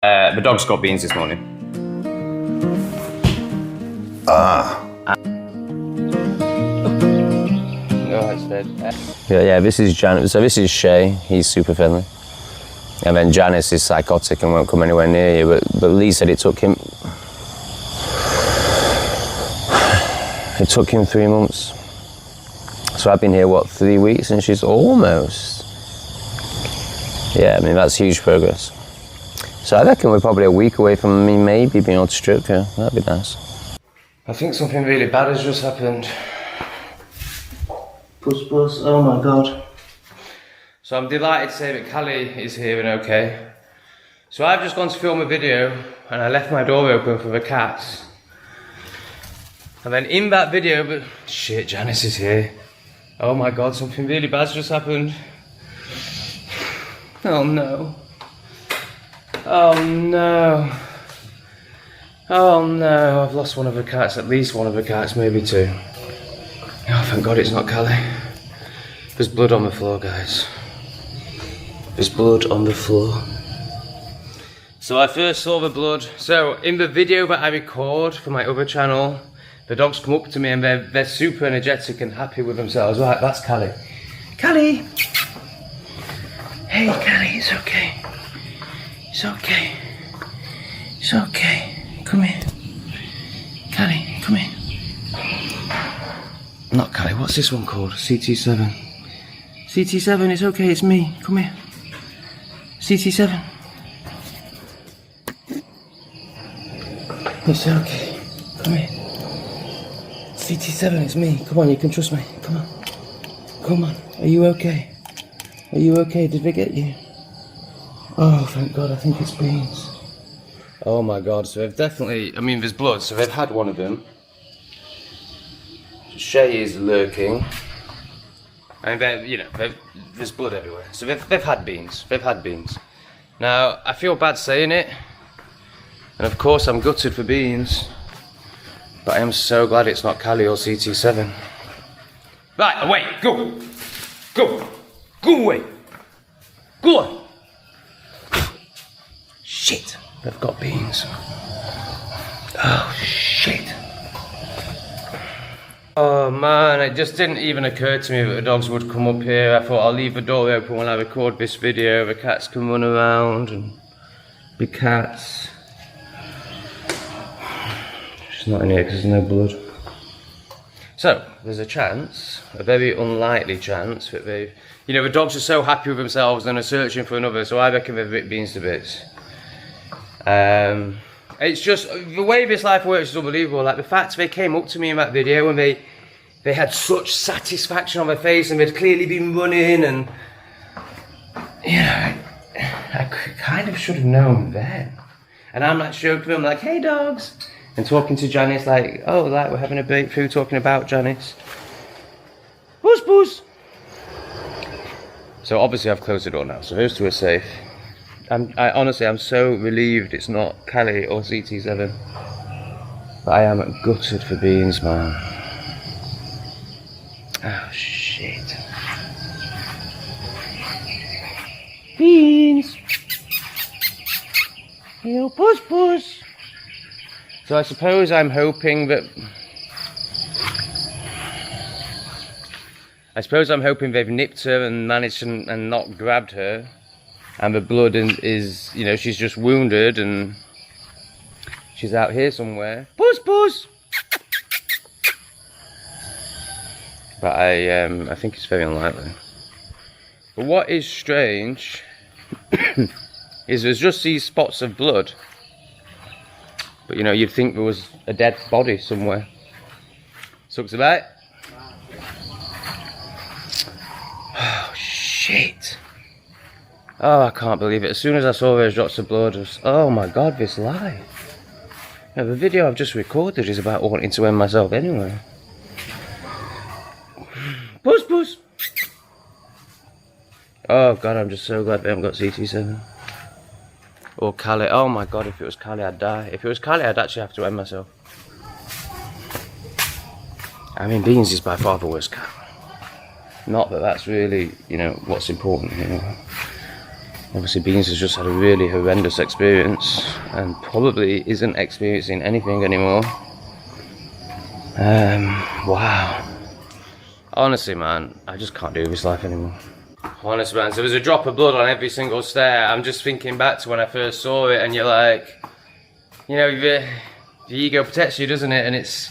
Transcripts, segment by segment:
The dog's got beans this morning. No, it's fed. Yeah, this is Janice. So this is Shay. He's super friendly. And then Janice is psychotic and won't come anywhere near you. But Lee said it took him 3 months. So I've been here, what, 3 weeks, and she's almost. Yeah, I mean, that's huge progress. So I reckon we're probably a week away from me maybe being able to stroke her. That'd be nice. I think something really bad has just happened. Puss, oh my God. So I'm delighted to say that Cali is here and okay. So I've just gone to film a video and I left my door open for the cats. And then in that video, but shit, Janice is here. Oh my God, something really bad's just happened. Oh no. Oh no. Oh no, I've lost one of the cats, at least one of the cats, maybe two. Oh, thank God it's not Cali. There's blood on the floor, guys. There's blood on the floor. So I first saw the blood. So in the video that I record for my other channel, the dogs come up to me and they're super energetic and happy with themselves. Right, that's Cali. Cali! Hey, Cali, it's okay. It's okay. It's okay. Come here. Cali, come here. Not Cali, what's this one called? CT7. CT7, it's okay, it's me. Come here. CT7. It's okay. Come here. CT7, it's me. Come on, you can trust me. Come on. Come on. Are you okay? Are you okay? Did they get you? Oh, thank God, I think it's beans. Oh my God, so they've definitely, I mean, there's blood, so they've had one of them. Shay is lurking. And there's blood everywhere. So they've had beans. They've had beans. Now, I feel bad saying it. And of course, I'm gutted for beans. But I am so glad it's not Cali or CT7. Right, away, go. Go. Go away. Go on. Shit, they've got beans. Oh, shit. Oh man, it just didn't even occur to me that the dogs would come up here. I thought I'll leave the door open when I record this video. The cats can run around and be cats. She's not in here because there's no blood. So, there's a chance, a very unlikely chance, that the dogs are so happy with themselves and are searching for another, so I reckon they've ripped beans to bits. It's just, the way this life works is unbelievable. Like the fact they came up to me in that video and they had such satisfaction on their face and they'd clearly been running and, I kind of should have known then. And I'm like joking with them like, hey dogs, and talking to Janice like, oh, like we're having a breakthrough talking about Janice. Puss, puss. So obviously I've closed the door now, so those two are safe. Honestly, I'm so relieved it's not Cali or CT7. But I am gutted for beans, man. Oh, shit. Beans! Yo, puss, puss! So I suppose I'm hoping that... they've nipped her and managed and not grabbed her. And the blood is, she's just wounded and she's out here somewhere. Puss, puss! But I think it's very unlikely. But what is strange is there's just these spots of blood. But you'd think there was a dead body somewhere. Sucks about. Oh, shit. Oh, I can't believe it. As soon as I saw those drops of blood, oh my God, this life. The video I've just recorded is about wanting to end myself anyway. Puss, puss. Oh God, I'm just so glad they haven't got CT7. Or Cali. Oh my God, if it was Cali, I'd die. If it was Cali, I'd actually have to end myself. I mean, Beans is by far the worst cat. Not that that's really, what's important, Obviously Beans has just had a really horrendous experience and probably isn't experiencing anything anymore. Wow. Honestly man, I just can't do this life anymore. Honest man, so there was a drop of blood on every single stair. I'm just thinking back to when I first saw it and you're like, you know, the ego protects you, doesn't it? And it's,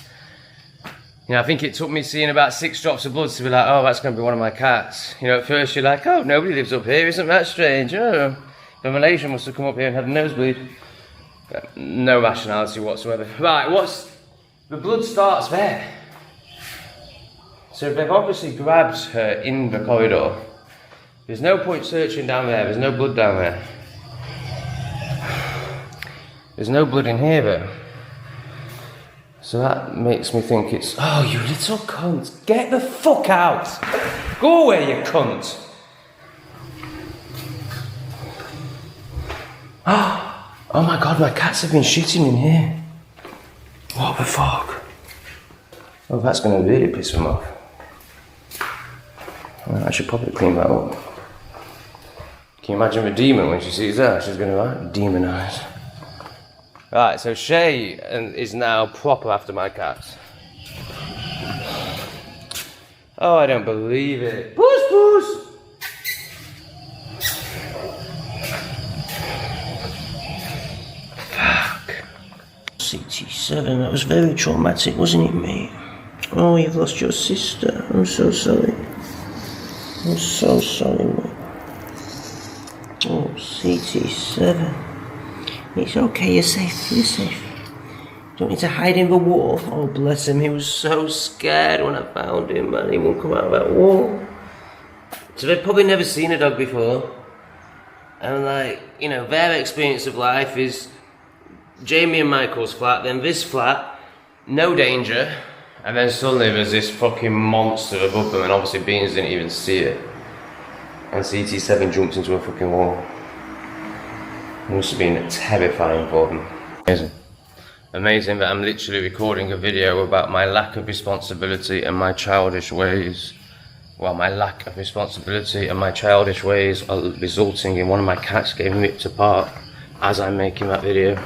you know, I think it took me seeing about 6 drops of blood to be like, oh, that's going to be one of my cats. You know, at first you're like, oh, nobody lives up here, isn't that strange? Oh, the Malaysian must have come up here and had a nosebleed. No rationality whatsoever. Right, the blood starts there. So they've obviously grabbed her in the corridor. There's no point searching down there, there's no blood down there. There's no blood in here though. So that makes me think it's, oh you little cunt, get the fuck out! Go away you cunt! Oh my god, my cats have been shitting in here. What the fuck? Oh, that's gonna really piss them off. Well, I should probably clean that up. Can you imagine the demon when she sees that? She's gonna like demonise. Right, so Shay is now proper after my cats. Oh, I don't believe it. Puss, puss! Fuck. CT7, that was very traumatic, wasn't it, mate? Oh, you've lost your sister. I'm so sorry. I'm so sorry, mate. Oh, CT7. It's okay, you're safe, you're safe. Don't need to hide in the wall. Oh, bless him, he was so scared when I found him, man. He won't come out of that wall. So they've probably never seen a dog before. And like, you know, their experience of life is Jamie and Michael's flat, then this flat, no danger. And then suddenly there's this fucking monster above them, and obviously Beans didn't even see it. And CT7 jumped into a fucking wall. It must have been terrifying for them. Amazing. Amazing that I'm literally recording a video about my lack of responsibility and my childish ways. Well, my lack of responsibility and my childish ways are resulting in one of my cats getting ripped apart as I'm making that video.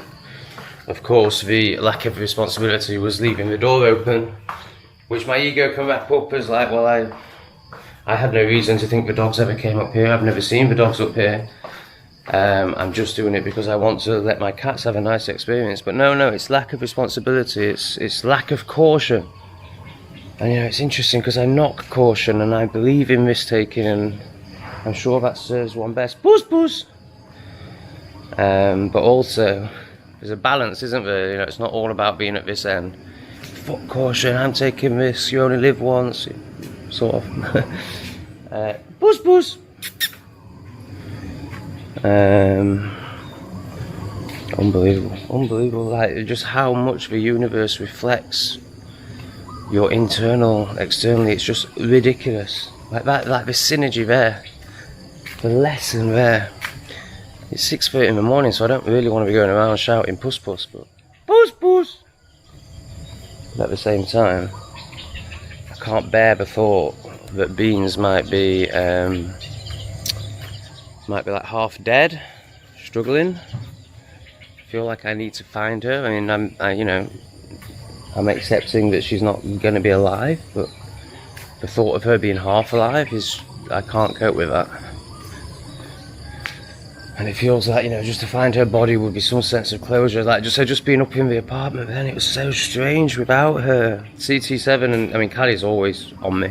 Of course, the lack of responsibility was leaving the door open, which my ego can wrap up as like, well, I had no reason to think the dogs ever came up here. I've never seen the dogs up here. I'm just doing it because I want to let my cats have a nice experience. But no, it's lack of responsibility. It's lack of caution. And you know, it's interesting because I knock caution and I believe in risk taking, and I'm sure that serves one best. Puss, puss. But also, there's a balance, isn't there? You know, it's not all about being at this end. Fuck caution, I'm taking risks. You only live once, sort of. Puss, puss. Unbelievable, like just how much the universe reflects your internal, externally. It's just ridiculous. Like that, like the synergy there, the lesson there. It's 6:30 in the morning, so I don't really want to be going around shouting puss puss, but puss puss. But at the same time, I can't bear the thought that Beans might be like half dead, struggling. I feel like I need to find her. I mean, I'm accepting that she's not going to be alive, but the thought of her being half alive I can't cope with that. And it feels like, you know, just to find her body would be some sense of closure. Like just being up in the apartment, then it was so strange without her. CT7, and I mean, Cali's always on me.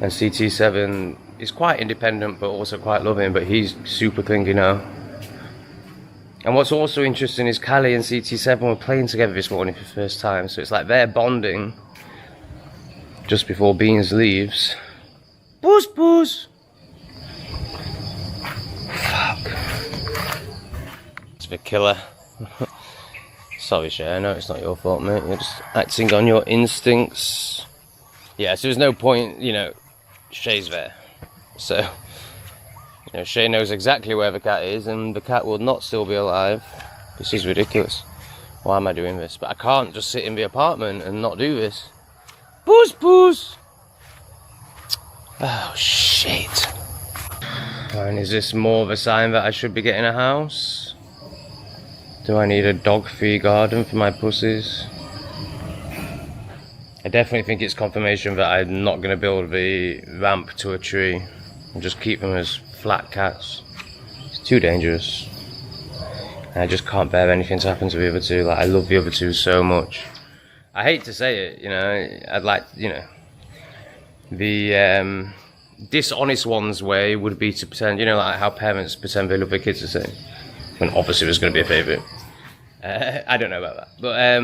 And CT7 is quite independent, but also quite loving, but he's super clingy now. And what's also interesting is Cali and CT7 were playing together this morning for the first time, so it's like they're bonding just before Beans leaves. Puss, puss! Fuck. It's the killer. Sorry, Shay, I know it's not your fault, mate. You're just acting on your instincts. Yeah, so there's no point, you know, Shay's there. So, you know, Shay knows exactly where the cat is, and the cat will not still be alive. This is ridiculous. Why am I doing this? But I can't just sit in the apartment and not do this. Puss, puss! Oh, shit. And is this more of a sign that I should be getting a house? Do I need a dog-free garden for my pussies? I definitely think it's confirmation that I'm not going to build the ramp to a tree and just keep them as flat cats. It's too dangerous. And I just can't bear anything to happen to the other two. Like, I love the other two so much. I hate to say it, you know, I'd like, you know, the dishonest one's way would be to pretend, you know, like how parents pretend they love their kids the same. When obviously there's going to be a favourite. I don't know about that. But,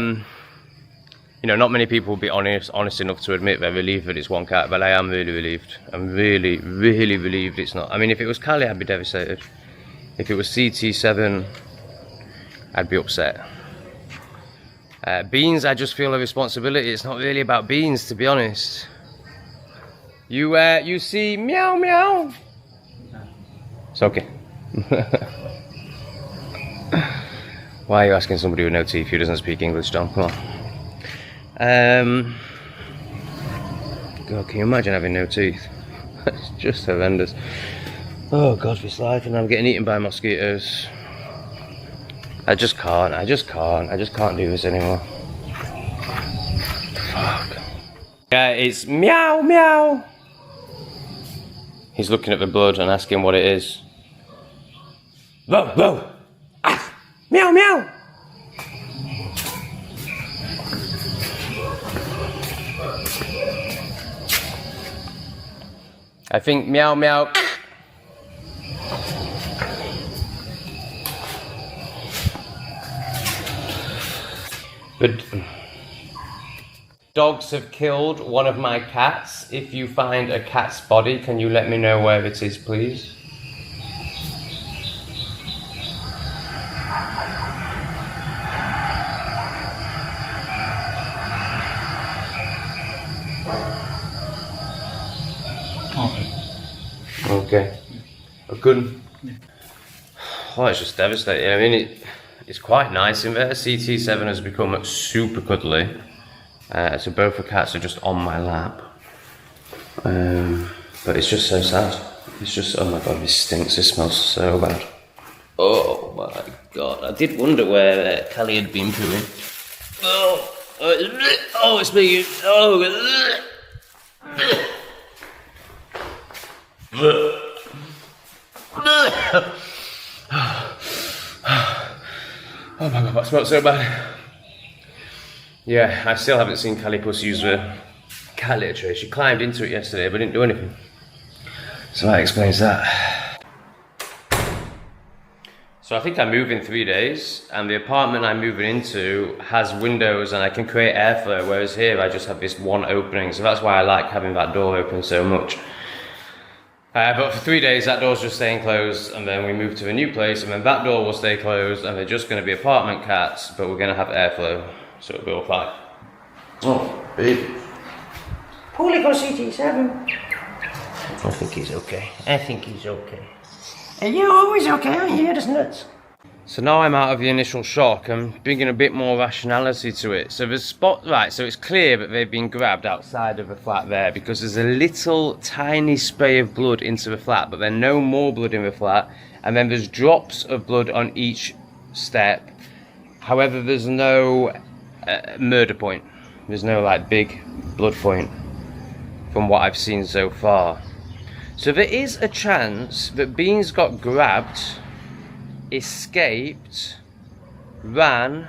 you know, not many people will be honest enough to admit they're relieved that it's one cat, but I am really relieved. I'm really, really relieved it's not. I mean, if it was Cali, I'd be devastated. If it was CT7, I'd be upset. Beans, I just feel a responsibility. It's not really about Beans, to be honest. You see meow meow? It's okay. Why are you asking somebody with no teeth who doesn't speak English, John? Come on. God, can you imagine having no teeth? It's just horrendous. Oh God, this life, and I'm getting eaten by mosquitoes. I just can't do this anymore. Fuck. Yeah, it's meow meow. He's looking at the blood and asking what it is. Whoa, whoa. Ah, meow meow. I think meow meow. But dogs have killed one of my cats. If you find a cat's body, can you let me know where it is, please? Okay. I couldn't. Oh, it's just devastating. I mean, it's quite nice in there. CT7 has become super cuddly. So both the cats are just on my lap. But it's just so sad. It's just, oh my God, this stinks. This smells so bad. Oh my God. I did wonder where Cali had been pooing. Oh, it's me. Oh, oh my God, that smells so bad. Yeah, I still haven't seen Cali Puss use the cat litter tray. She climbed into it yesterday but didn't do anything. So that explains that. So I think I move in 3 days, and the apartment I'm moving into has windows and I can create airflow, whereas here I just have this one opening. So that's why I like having that door open so much. But for 3 days that door's just staying closed, and then we move to a new place and then that door will stay closed, and they're just going to be apartment cats, but we're going to have airflow, so it'll be all fine. Oh, baby. Paulie got CT7. I think he's okay. I think he's okay. And you're always okay, aren't you? You're just nuts. So now I'm out of the initial shock, I'm bringing a bit more rationality to it. So there's right, so it's clear that they've been grabbed outside of the flat there, because there's a little tiny spray of blood into the flat, but then no more blood in the flat, and then there's drops of blood on each step. However, there's no murder point. There's no like big blood point from what I've seen so far. So there is a chance that Beans got grabbed, escaped, ran,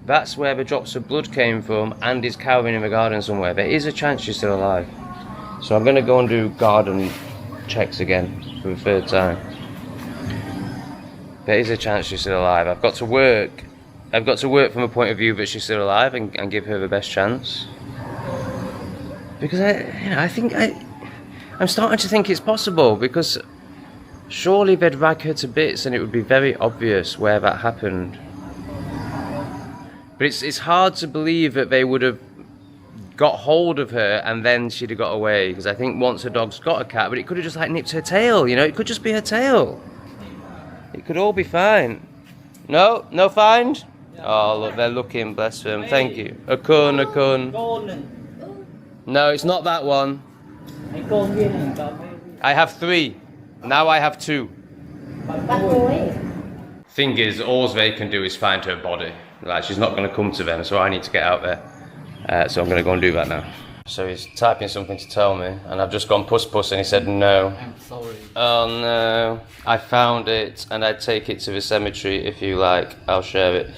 that's where the drops of blood came from, and is cowering in the garden somewhere. There is a chance she's still alive. So I'm going to go and do garden checks again for the third time. There is a chance she's still alive. I've got to work from a point of view that she's still alive and give her the best chance. Because I'm starting to think it's possible, because surely they'd rag her to bits and it would be very obvious where that happened. But it's hard to believe that they would have got hold of her and then she'd have got away, because I think once a dog's got a cat, but it could have just like nipped her tail, you know, it could just be her tail. It could all be fine. No find? Oh look, they're looking, bless them, thank you. A kun. No, it's not that one. I have 3. Now I have 2. Bắt muối. Thing is, all they can do is find her body. Like, she's not going to come to them, so I need to get out there. So I'm going to go and do that now. So he's typing something to tell me, and I've just gone puss puss, and he said no. I'm sorry. Oh no, I found it, and I'd take it to the cemetery if you like. I'll share it.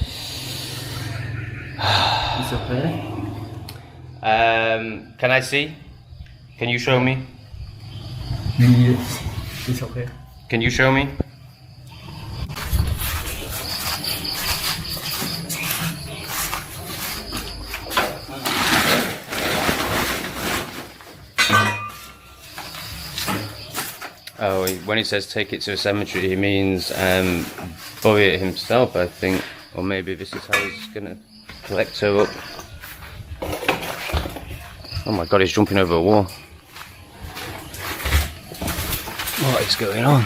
It's okay. Can I see? Can you show me? Yes. It's okay. Can you show me? Oh, when he says take it to a cemetery, he means bury it himself, I think. Or maybe this is how he's gonna collect her up. Oh my god, he's jumping over a wall. What is going on?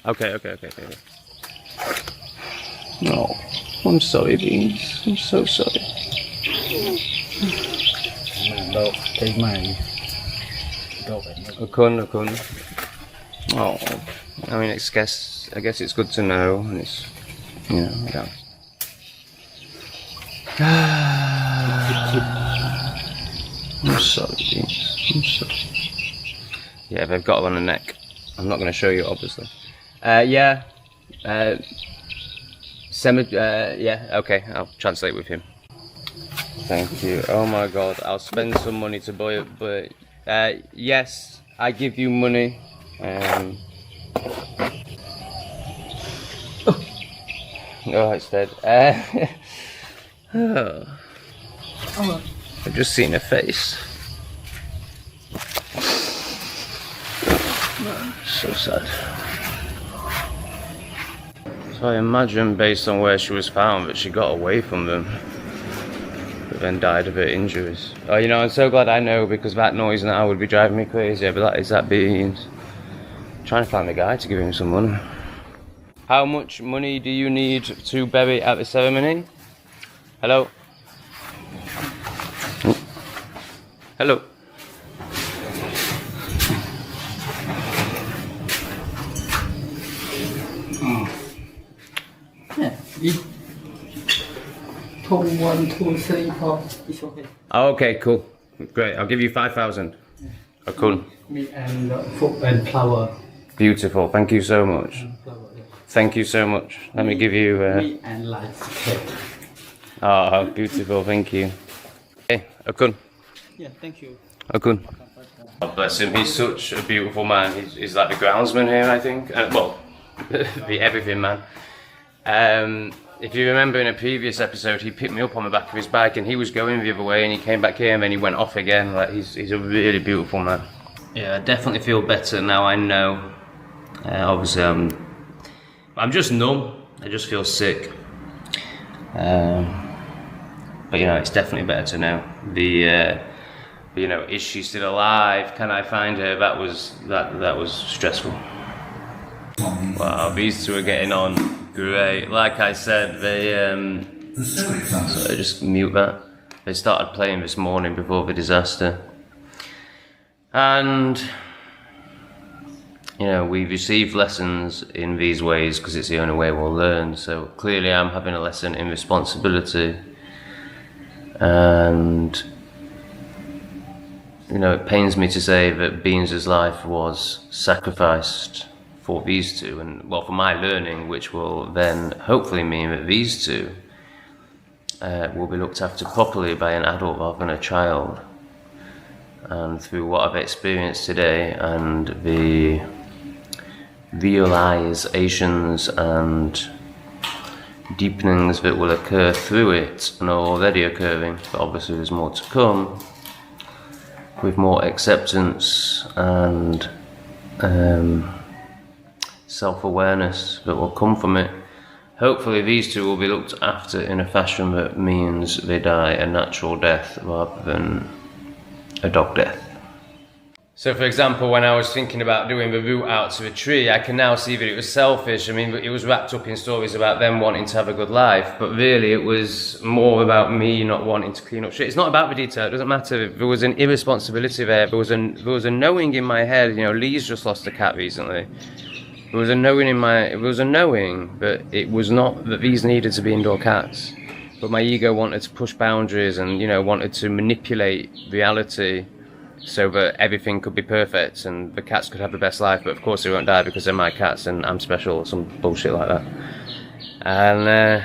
Okay. No, I'm sorry, Beans. I'm so sorry. Đâu, take mine. Đâu phải A kun. Oh, I mean, I guess it's good to know, and it's, you know, I don't. I'm sorry, Beans. I'm sorry. Yeah, they've got her on the neck. I'm not going to show you, obviously. Yeah. Yeah, okay, I'll translate with him. Thank you. Oh my god, I'll spend some money to buy it, but yes, I give you money. Oh, it's dead. Oh. I've just seen her face. So sad. So I imagine, based on where she was found, that she got away from them, but then died of her injuries. Oh, you know, I'm so glad I know, because that noise now would be driving me crazy. But is that Beans? Trying to find a guy to give him some money. How much money do you need to bury at the ceremony? Hello? Oh. Hello? Yeah. 2, 1, 2, 3, 4. It's okay. Oh, okay, cool. Great, I'll give you 5,000. Oh, cool. Me and food and flower. Beautiful, thank you so much. Flower, yeah. Thank you so much. Let me give you... Me and lights cake. Oh, beautiful, thank you. Hey, Okun. Yeah, thank you. Okun. God bless him, he's such a beautiful man. He's like the groundsman here, I think. Well, the everything man. If you remember in a previous episode, he picked me up on the back of his bike and he was going the other way and he came back here and then he went off again. Like, he's a really beautiful man. Yeah, I definitely feel better now I know. Obviously, I'm just numb. I just feel sick. But you know, it's definitely better to know. You know, is she still alive? Can I find her? That was stressful. Wow, these two are getting on great. Like I said, they so just mute that. They started playing this morning before the disaster, and you know, we receive lessons in these ways because it's the only way we'll learn. So clearly, I'm having a lesson in responsibility, and you know, it pains me to say that Beans' life was sacrificed for these two, and well, for my learning, which will then hopefully mean that these two will be looked after properly by an adult rather than a child. And through what I've experienced today and the realizations and deepenings that will occur through it and are already occurring, but obviously there's more to come, with more acceptance and self-awareness that will come from it. Hopefully these two will be looked after in a fashion that means they die a natural death rather than a dog death. So, for example, when I was thinking about doing the route out to the tree, I can now see that it was selfish. I mean, it was wrapped up in stories about them wanting to have a good life, but really it was more about me not wanting to clean up shit. It's not about the detail, it doesn't matter. There was an irresponsibility there. There was a knowing in my head. You know, Lee's just lost a cat recently. There was a knowing but it was not that these needed to be indoor cats. But my ego wanted to push boundaries and, you know, wanted to manipulate reality so that everything could be perfect and the cats could have the best life, but of course they won't die because they're my cats and I'm special or some bullshit like that. And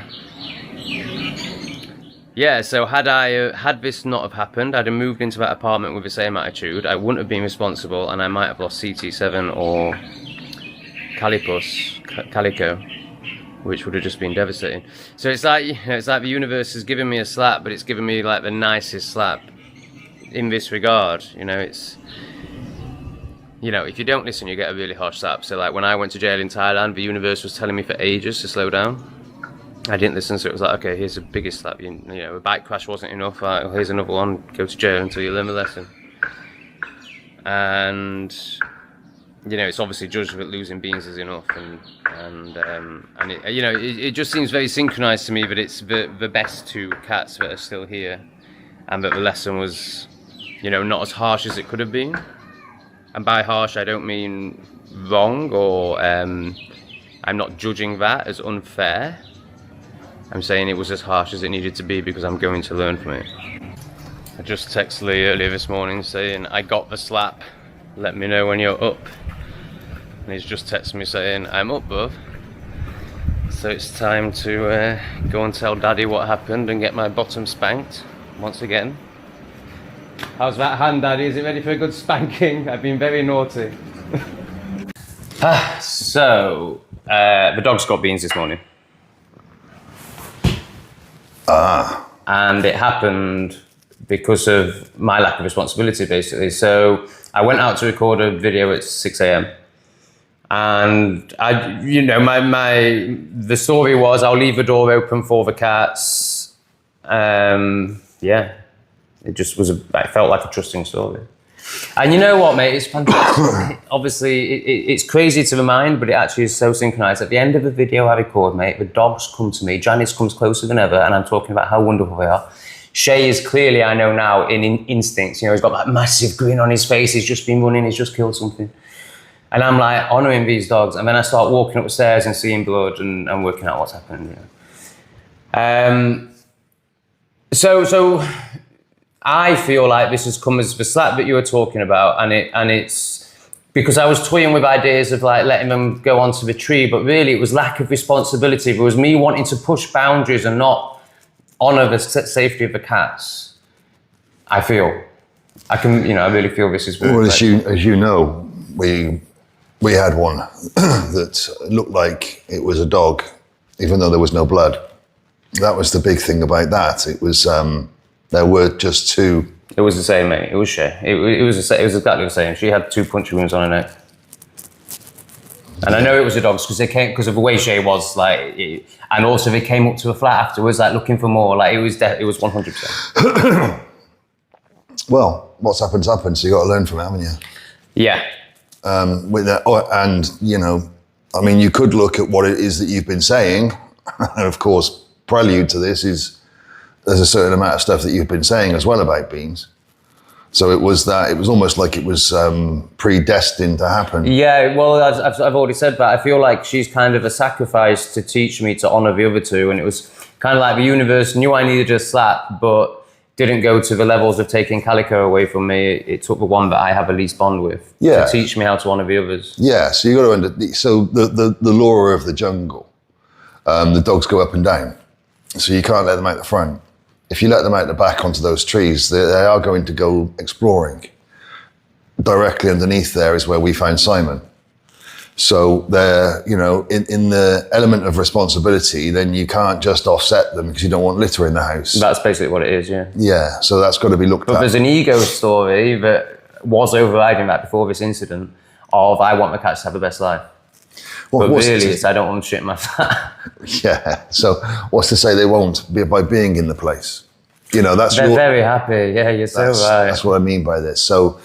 yeah, so had this not have happened, I'd have moved into that apartment with the same attitude. I wouldn't have been responsible, and I might have lost CT7 or Calico, which would have just been devastating. So it's like, you know, it's like the universe has given me a slap, but it's given me like the nicest slap. In this regard, you know, it's, you know, if you don't listen, you get a really harsh slap. So like when I went to jail in Thailand, the universe was telling me for ages to slow down. I didn't listen, so it was like, okay, here's the biggest slap. You know, a bike crash wasn't enough. Like, well, here's another one. Go to jail until you learn the lesson. And you know, it's obviously judged that losing beans is enough, and it, you know, it just seems very synchronized to me that it's the best two cats that are still here, and that the lesson was, you know, not as harsh as it could have been. And by harsh, I don't mean wrong, or I'm not judging that as unfair. I'm saying it was as harsh as it needed to be because I'm going to learn from it. I just texted Lee earlier this morning saying, I got the slap, let me know when you're up. And he's just texted me saying, I'm up, bub. So it's time to go and tell Daddy what happened and get my bottom spanked once again. How's that hand, Daddy? Is it ready for a good spanking? I've been very naughty. So, the dog's got beans this morning. And it happened because of my lack of responsibility, basically. So I went out to record a video at 6 a.m. And I, you know, the story was I'll leave the door open for the cats. Yeah, it just was it felt like a trusting story. And you know what, mate? It's fantastic. Obviously, it's crazy to the mind, but it actually is so synchronized. At the end of the video I record, mate, the dogs come to me. Janice comes closer than ever, and I'm talking about how wonderful they are. Shay is clearly, I know now, in instincts. You know, he's got that massive grin on his face. He's just been running. He's just killed something. And I'm like honouring these dogs. And then I start walking up the stairs and seeing blood and working out what's happened. You know. So I feel like this has come as the slap that you were talking about, and it's because I was toying with ideas of like letting them go onto the tree, but really it was lack of responsibility. It was me wanting to push boundaries and not honour the safety of the cats. I feel I can, you know, I really feel this is very. Well, as you know, we had one that looked like it was a dog, even though there was no blood. That was the big thing about that. It was. There were just two. It was the same, mate. It was Shay. It was exactly the same. She had 2 puncture wounds on her neck. And I know it was the dogs because of the way Shay was, like, and also they came up to the flat afterwards, like looking for more. Like it was 100%. Well, what's happened's happened, so you got to learn from it, haven't you? Yeah. With that, and you know, I mean, you could look at what it is that you've been saying, and of course, prelude to this is. There's a certain amount of stuff that you've been saying as well about beans. So it was almost like it was predestined to happen. Yeah, well, I've already said that. I feel like she's kind of a sacrifice to teach me to honour the other two. And it was kind of like the universe knew I needed a slap, but didn't go to the levels of taking Calico away from me. It took the one that I have a least bond with to teach me how to honour the others. Yeah, so you got to, so the law of the jungle, the dogs go up and down. So you can't let them out the front. If you let them out the back onto those trees, they are going to go exploring. Directly underneath there is where we found Simon. So they're, you know, in the element of responsibility, then you can't just offset them because you don't want litter in the house. That's basically what it is, yeah. Yeah, so that's got to be looked at. But there's an ego story that was overriding that before this incident of I want the cats to have the best life. Well, but really, it's I don't want to shit my fat. Yeah. So what's to say they won't by being in the place? You know, that's they're very happy. Yeah, you're so right. That's what I mean by this. So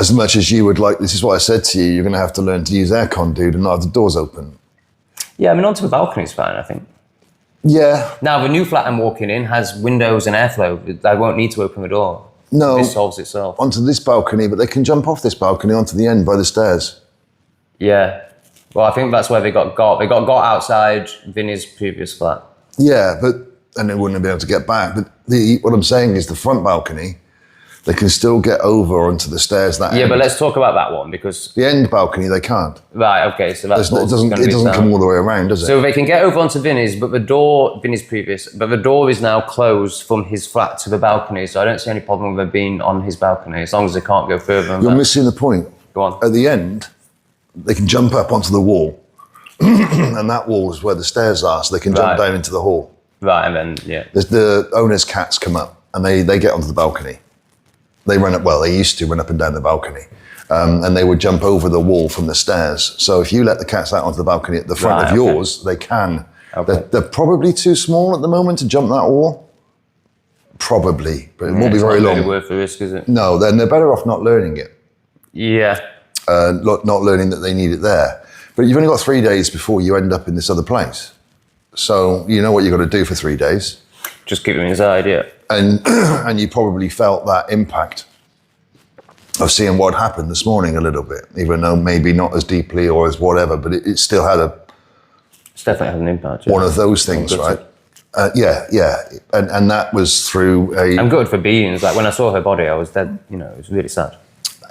as much as you would like, this is what I said to you, you're going to have to learn to use aircon, dude, and not have the doors open. Yeah, I mean, onto the balcony is fine, I think. Yeah. Now, the new flat I'm walking in has windows and airflow. I won't need to open the door. No. This solves itself. Onto this balcony, but they can jump off this balcony onto the end by the stairs. Yeah. Well, I think that's where they got got. They got outside Vinny's previous flat. Yeah, and they wouldn't have been able to get back. But what I'm saying is the front balcony, they can still get over onto the stairs. That Yeah, end. but let's talk about that one because... The end balcony, they can't. Right, okay, so that's It doesn't come all the way around, does it? So they can get over onto Vinny's, but the door is now closed from his flat to the balcony, so I don't see any problem with them being on his balcony, as long as they can't go further than You're that. missing the point. Go on. At the end, they can jump up onto the wall, and that wall is where the stairs are, so they can jump down into the hall. Right, and then, yeah. The owner's cats come up, and they get onto the balcony. They used to run up and down the balcony. And they would jump over the wall from the stairs. So if you let the cats out onto the balcony at the front of yours, they can. Okay. They're probably too small at the moment to jump that wall. Probably, but it won't be very long. It's not really worth the risk, is it? No, then they're better off not learning it. Yeah. Not learning that they need it there. But you've only got 3 days before you end up in this other place. So you know what you've got to do for 3 days. Just keep them inside, yeah. And you probably felt that impact of seeing what happened this morning a little bit, even though maybe not as deeply or as whatever, but it still had It's definitely had an impact. Yeah. one of those things, right? Yeah. And that was through I'm good for beings. Like when I saw her body, I was dead, it was really sad.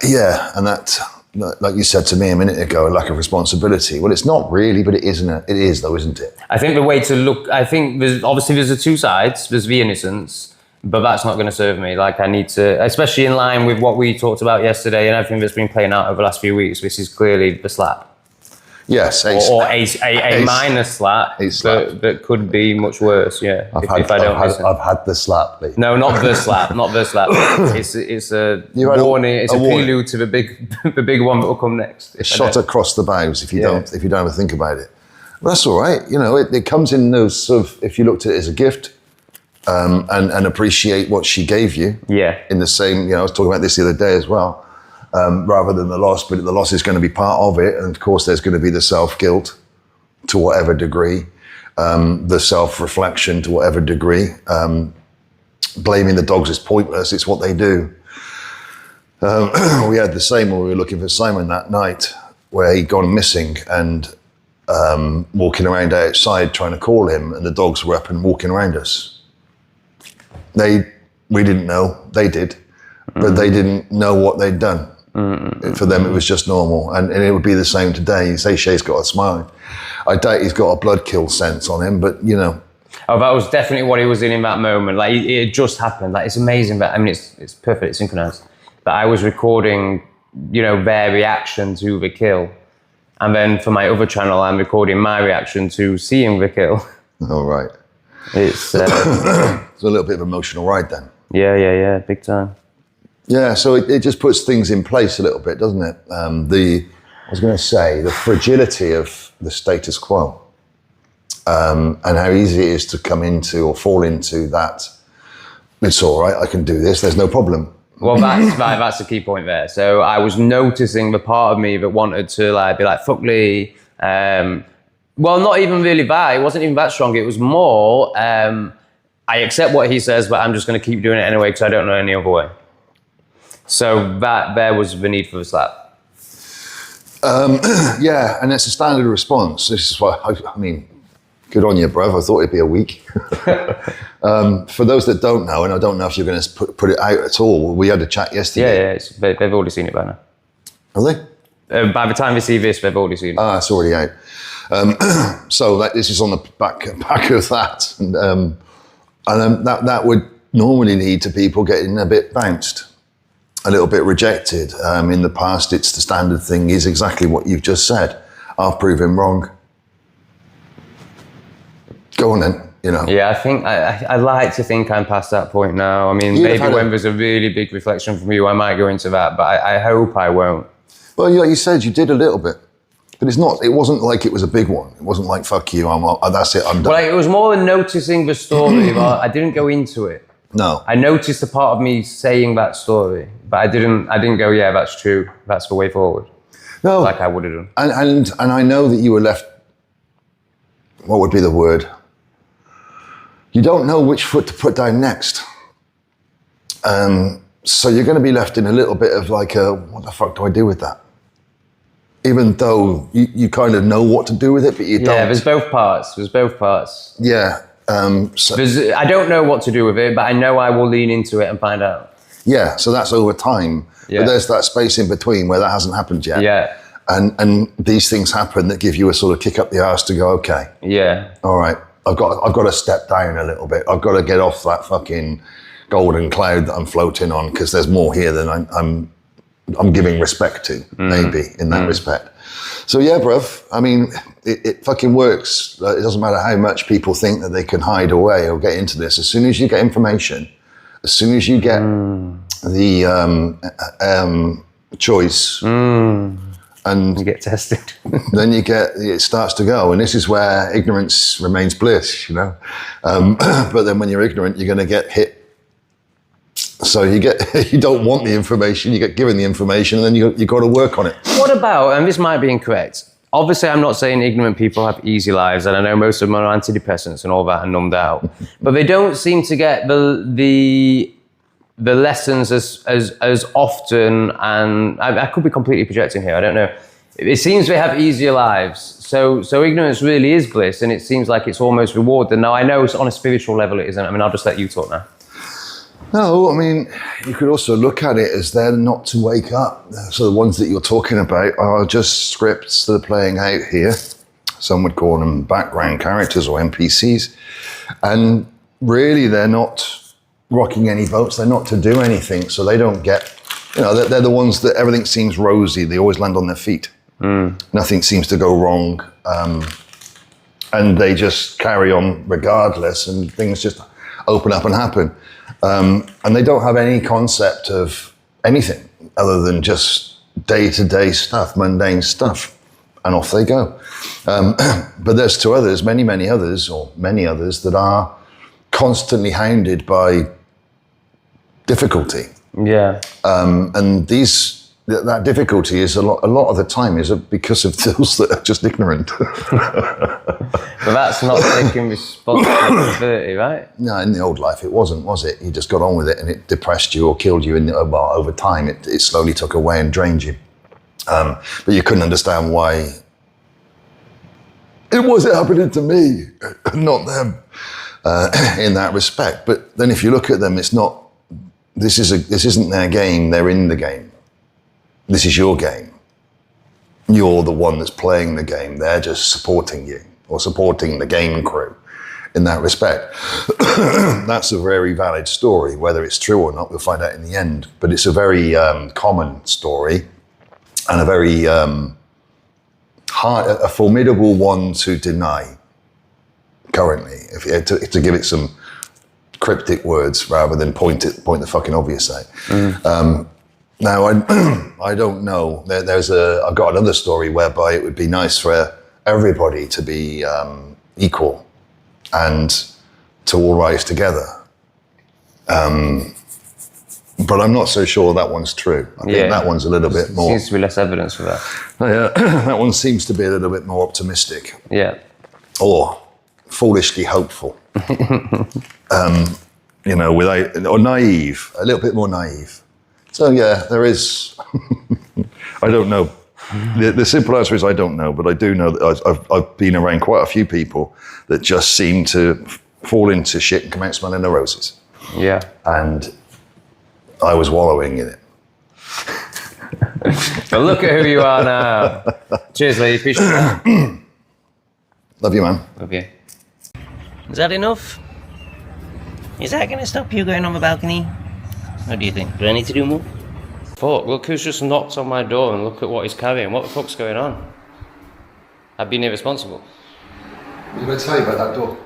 Yeah, and that, like you said to me a minute ago, a lack of responsibility. Well, it's not really, but it isn't. It is though, isn't it? I think the way to look, there's the two sides. There's the innocence, but that's not going to serve me. Like I need to, especially in line with what we talked about yesterday and everything that's been playing out over the last few weeks. This is clearly the slap. Yes, or a minor slap that could be much worse. Yeah, I've had the slap. Lee. No, not the slap, not the slap. It's a warning. It's a prelude to the big one that will come next. Shot across the bows if you don't ever think about it. But that's all right. It comes in those sort of, if you looked at it as a gift and appreciate what she gave you. Yeah. In the same, I was talking about this the other day as well. Rather than the loss, but the loss is going to be part of it. And of course, there's going to be the self-guilt to whatever degree, the self-reflection to whatever degree. Blaming the dogs is pointless. It's what they do. We had the same when we were looking for Simon that night, where he'd gone missing and walking around outside trying to call him, and the dogs were up and walking around us. We didn't know, they did, but they didn't know what they'd done. For them, it was just normal, and it would be the same today. You say Shay's got a smile. I doubt he's got a blood kill sense on him, but Oh, that was definitely what he was in that moment. Like it had just happened. Like it's amazing. But I mean, it's perfect. It's synchronized. But I was recording, their reaction to the kill, and then for my other channel, I'm recording my reaction to seeing the kill. All right. It's it's a little bit of emotional ride then. Yeah, big time. Yeah, so it just puts things in place a little bit, doesn't it? The fragility of the status quo, and how easy it is to come into or fall into that. It's all right, I can do this. There's no problem. Well, that's the key point there. So I was noticing the part of me that wanted to be like, fuck Lee. Well, not even really that. It wasn't even that strong. It was more, I accept what he says, but I'm just going to keep doing it anyway because I don't know any other way. So there was the need for the slap. Yeah, and it's a standard response. This is why, I mean, good on you, bruv. I thought it'd be a week. For those that don't know, and I don't know if you're going to put it out at all, we had a chat yesterday. Yeah, they've already seen it by now. Have they? By the time they see this, they've already seen it. Ah, it's already out. So this is on the back of that. And that would normally lead to people getting a bit bounced, a little bit rejected. In the past, it's the standard thing is exactly what you've just said. I'll prove him wrong. Go on then, Yeah, I think I like to think I'm past that point now. I mean, maybe when there's a really big reflection from you, I might go into that, but I hope I won't. Well, like you said, you did a little bit. But it wasn't like it was a big one. It wasn't like, fuck you, that's it, I'm done. Well, it was more than noticing the story, but I didn't go into it. No. I noticed a part of me saying that story, but I didn't go, yeah, that's true. That's the way forward. No. Like I would have done. And I know that you were left, what would be the word? You don't know which foot to put down next. So you're going to be left in a little bit of like what the fuck do I do with that? Even though you kind of know what to do with it, but you don't. Yeah, there's both parts. Yeah. I don't know what to do with it, but I know I will lean into it and find out. Yeah, so that's over time. Yeah. But there's that space in between where that hasn't happened yet. Yeah. And these things happen that give you a sort of kick up the arse to go, okay. Yeah. All right, I've got to step down a little bit. I've got to get off that fucking golden cloud that I'm floating on, because there's more here than I'm giving respect to, maybe, in that respect. So yeah, bruv, I mean, it fucking works. It doesn't matter how much people think that they can hide away or get into this. As soon as you get information, as soon as you get the choice, and You get tested. then it starts to go. And this is where ignorance remains bliss, you know. But then when you're ignorant, you're going to get hit. So you don't want the information, you get given the information, and then you got to work on it. What about, and this might be incorrect, obviously I'm not saying ignorant people have easy lives, and I know most of them are antidepressants and all that and numbed out, but they don't seem to get the lessons as often, and I could be completely projecting here, I don't know. It seems they have easier lives, so ignorance really is bliss, and it seems like it's almost rewarded. Now I know on a spiritual level it isn't. I mean, I'll just let you talk now. No, I mean, you could also look at it as they're not to wake up. So the ones that you're talking about are just scripts that are playing out here. Some would call them background characters or NPCs. And really, they're not rocking any boats. They're not to do anything. So they don't get, they're the ones that everything seems rosy. They always land on their feet. Nothing seems to go wrong. And they just carry on regardless, and things just open up and happen. And they don't have any concept of anything other than just day-to-day stuff, mundane stuff, and off they go. But there's many others that are constantly hounded by difficulty. Yeah. And that difficulty is a lot of the time is because of those that are just ignorant. But that's not taking responsibility, right? No, in the old life it wasn't, was it? You just got on with it, and it depressed you or killed you. Over time, it slowly took away and drained you. But you couldn't understand why it was happening to me, not them, in that respect. But then, if you look at them, it's not. This isn't their game. They're in the game. This is your game. You're the one that's playing the game. They're just supporting you, or supporting the game crew in that respect. That's a very valid story. Whether it's true or not, we'll find out in the end. But it's a very common story, and a very a formidable one to deny currently, to give it some cryptic words rather than point the fucking obvious out. Now, I don't know. I've got another story whereby it would be nice for everybody to be equal and to all rise together. But I'm not so sure that one's true. I think that one's a little bit more. Seems to be less evidence for that. That one seems to be a little bit more optimistic. Yeah. Or foolishly hopeful. Or naive, a little bit more naive. So yeah, there is. I don't know. The simple answer is I don't know, but I do know that I've been around quite a few people that just seem to fall into shit and come out smelling the roses. Yeah. And I was wallowing in it. But look at who you are now. Cheers, Lee. Appreciate that. Love you, man. Love you. Is that enough? Is that going to stop you going on the balcony? What do you think? Do I need to do more? Fuck, look who's just knocked on my door and look at what he's carrying. What the fuck's going on? I've been irresponsible. What did I tell you about that door?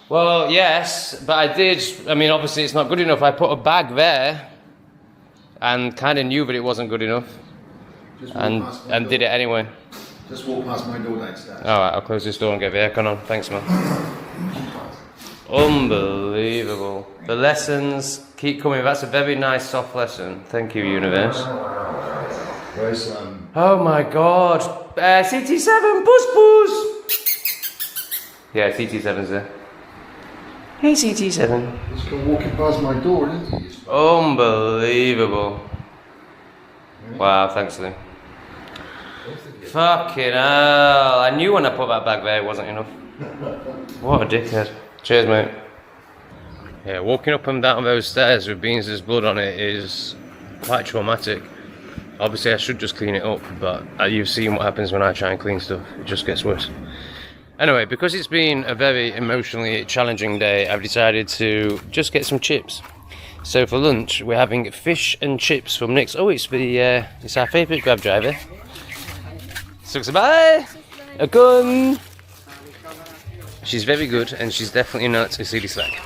Well, yes, but I did. I mean, obviously it's not good enough. I put a bag there and kind of knew that it wasn't good enough and did it anyway. Just walk past my door downstairs. Alright, I'll close this door and get the aircon on. Thanks, man. Unbelievable. The lessons keep coming. That's a very nice soft lesson. Thank you, universe. Oh my god. CT7, bus. Yeah, CT7's there. Hey, CT7. He's gone walking past my door, isn't he? Unbelievable. Wow, thanks, Lou. Fucking hell. I knew when I put that back there it wasn't enough. What a dickhead. Cheers, mate. Yeah, walking up and down those stairs with Beans' blood on it is quite traumatic. Obviously I should just clean it up, but you've seen what happens when I try and clean stuff. It just gets worse. Anyway, because it's been a very emotionally challenging day, I've decided to just get some chips. So for lunch, we're having fish and chips from Nick's. Oh, it's our favourite grab driver. Bye. A gun. She's very good, and she's definitely not a silly slack.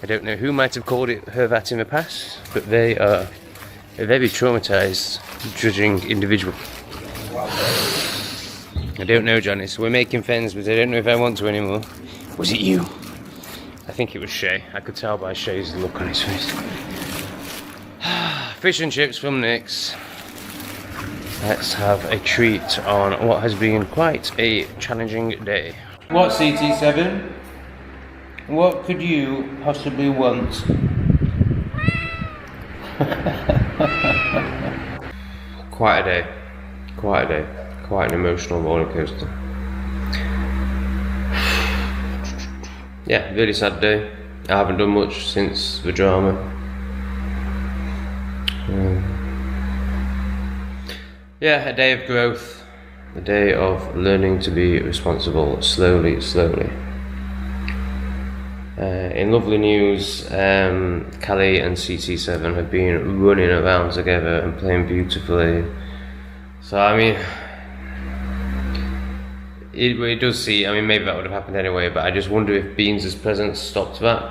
I don't know who might have called her that in the past, but they are a very traumatised, judging individual. I don't know, Janice. We're making friends, but I don't know if I want to anymore. Was it you? I think it was Shay. I could tell by Shay's look on his face. Fish and chips from Nick's. Let's have a treat on what has been quite a challenging day. What, CT7? What could you possibly want? Quite a day. Quite a day. Quite an emotional roller coaster. Yeah, really sad day. I haven't done much since the drama. Yeah, a day of growth. A day of learning to be responsible slowly. In lovely news, Cali and CT7 have been running around together and playing beautifully. So I mean, it does see, I mean maybe that would have happened anyway, but I just wonder if Beans' presence stopped that.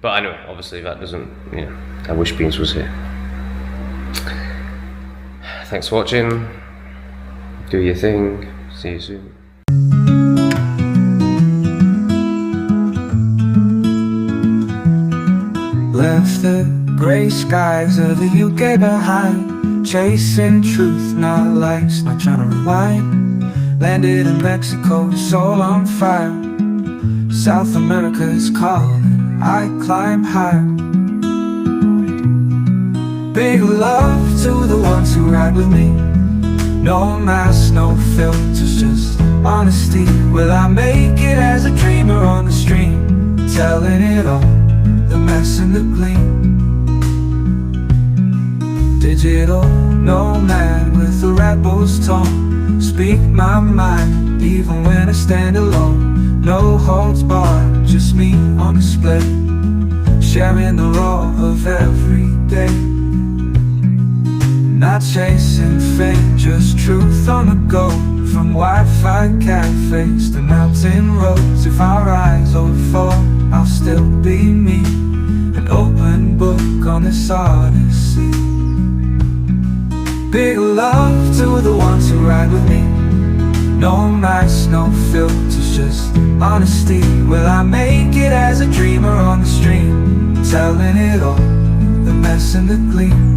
But anyway, obviously that doesn't, you know, I wish Beans was here. Thanks for watching, do your thing, see you soon. Left the grey skies of the UK behind, chasing truth, not likes, not trying to rewind. Landed in Mexico, soul on fire. South America is calling, I climb higher. Big love to the ones who ride with me. No mask, no filters, just honesty. Will I make it as a dreamer on the stream, telling it all, the mess and the gleam. Digital nomad with a rebel's tone, speak my mind even when I stand alone. No holds barred, just me on display, sharing the raw of every day. Not chasing fame, just truth on the go. From Wi-Fi cafes to mountain roads. If I rise or fall, I'll still be me, an open book on this odyssey. Big love to the ones who ride with me. No masks, no filters, just honesty. Will I make it as a dreamer on the stream, telling it all, the mess and the gleam.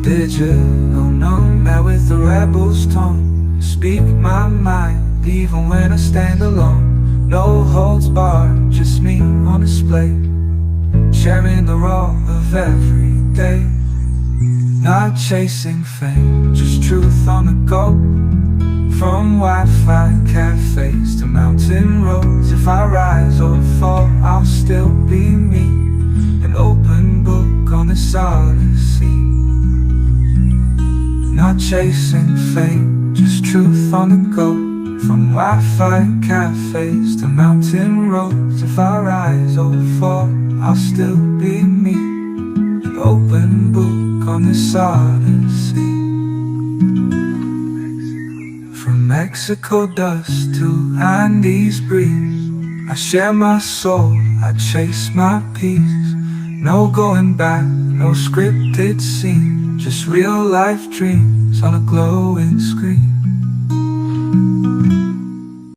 Digital nomad with a rebel's tone, speak my mind even when I stand alone. No holds barred, just me on display, sharing the raw of every day. Not chasing fame, just truth on the go. From Wi-Fi cafes to mountain roads. If I rise or fall, I'll still be me, an open book on this odyssey. Not chasing fame, just truth on the go. From Wi-Fi cafes to mountain roads. If I rise or fall, I'll still be me, an open book on this odyssey. From Mexico dust to Andes breeze, I share my soul, I chase my peace. No going back, no scripted scene, just real life dreams on a glowing screen.